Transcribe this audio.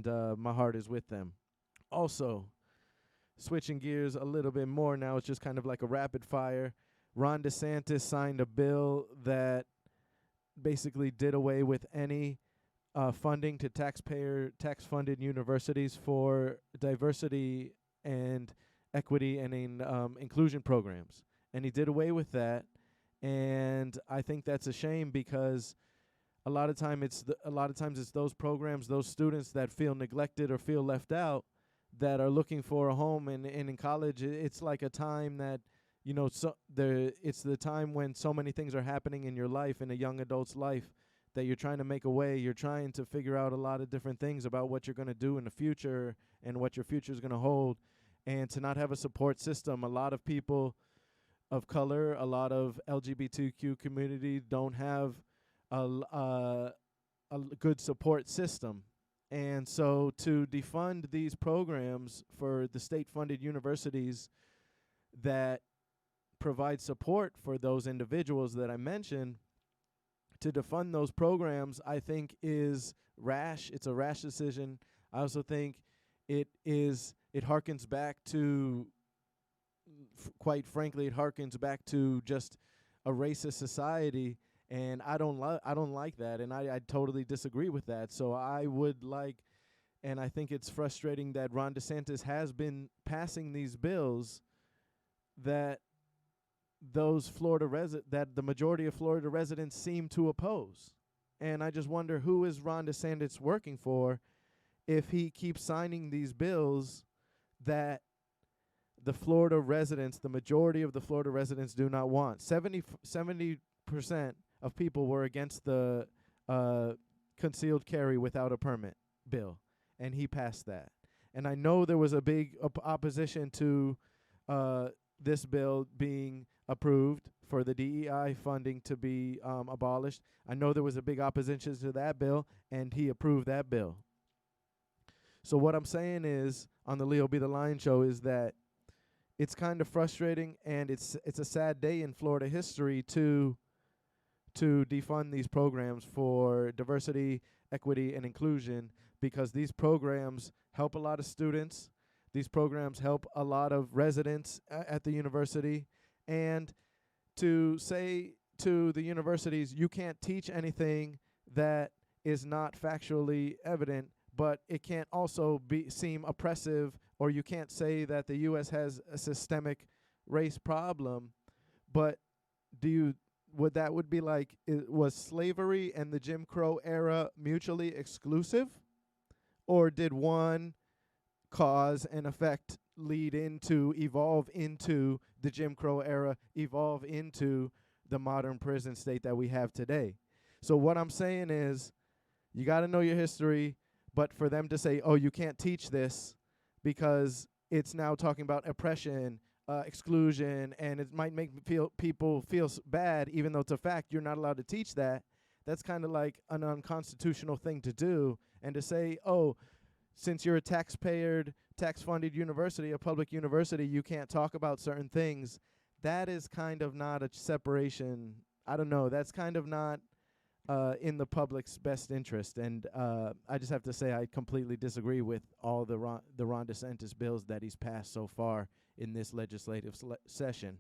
and my heart is with them. Also, switching gears a little bit more now, it's just kind of like a rapid fire. Ron DeSantis signed a bill that basically did away with any funding to tax-funded universities for diversity and equity and inclusion programs. And he did away with that. And I think that's a shame because a lot of times it's those programs, those students that feel neglected or feel left out that are looking for a home. And in college, it's like a time that, it's the time when so many things are happening in your life, in a young adult's life, that you're trying to make a way. You're trying to figure out a lot of different things about what you're going to do in the future and what your future is going to hold. And to not have a support system, a lot of people of color, a lot of LGBTQ community don't have a good support system. And so to defund these programs for the state-funded universities that provide support for those individuals that I mentioned, to defund those programs, I think is rash. It's a rash decision. I also think it harkens back to, quite frankly, it harkens back to just a racist society, and I don't like that, and I totally disagree with that. So I would like, and I think it's frustrating that Ron DeSantis has been passing these bills that that the majority of Florida residents seem to oppose. And I just wonder, who is Ron DeSantis working for if he keeps signing these bills that the Florida residents, the majority of the Florida residents, do not want. 70% of people were against the concealed carry without a permit bill, and he passed that. And I know there was a big opposition to this bill being approved for the DEI funding to be abolished. I know there was a big opposition to that bill, and he approved that bill. So what I'm saying is, on the Leo Be the Lion show, is that it's kind of frustrating, and it's a sad day in Florida history to defund these programs for diversity, equity, and inclusion, because these programs help a lot of students. These programs help a lot of residents at the university. And to say to the universities, you can't teach anything that is not factually evident, but it can't also seem oppressive, or you can't say that the U.S. has a systemic race problem. But would be like, was slavery and the Jim Crow era mutually exclusive? Or did one cause and effect evolve into the Jim Crow era, evolve into the modern prison state that we have today? So what I'm saying is, you got to know your history, but for them to say, oh, you can't teach this because it's now talking about oppression, exclusion, and it might make people feel bad, even though it's a fact, you're not allowed to teach that. That's kind of like an unconstitutional thing to do. And to say, oh, since you're a tax-funded university, a public university, you can't talk about certain things. That is kind of not a separation. I don't know. That's kind of not in the public's best interest. And I just have to say I completely disagree with all the Ron DeSantis bills that he's passed so far in this legislative session.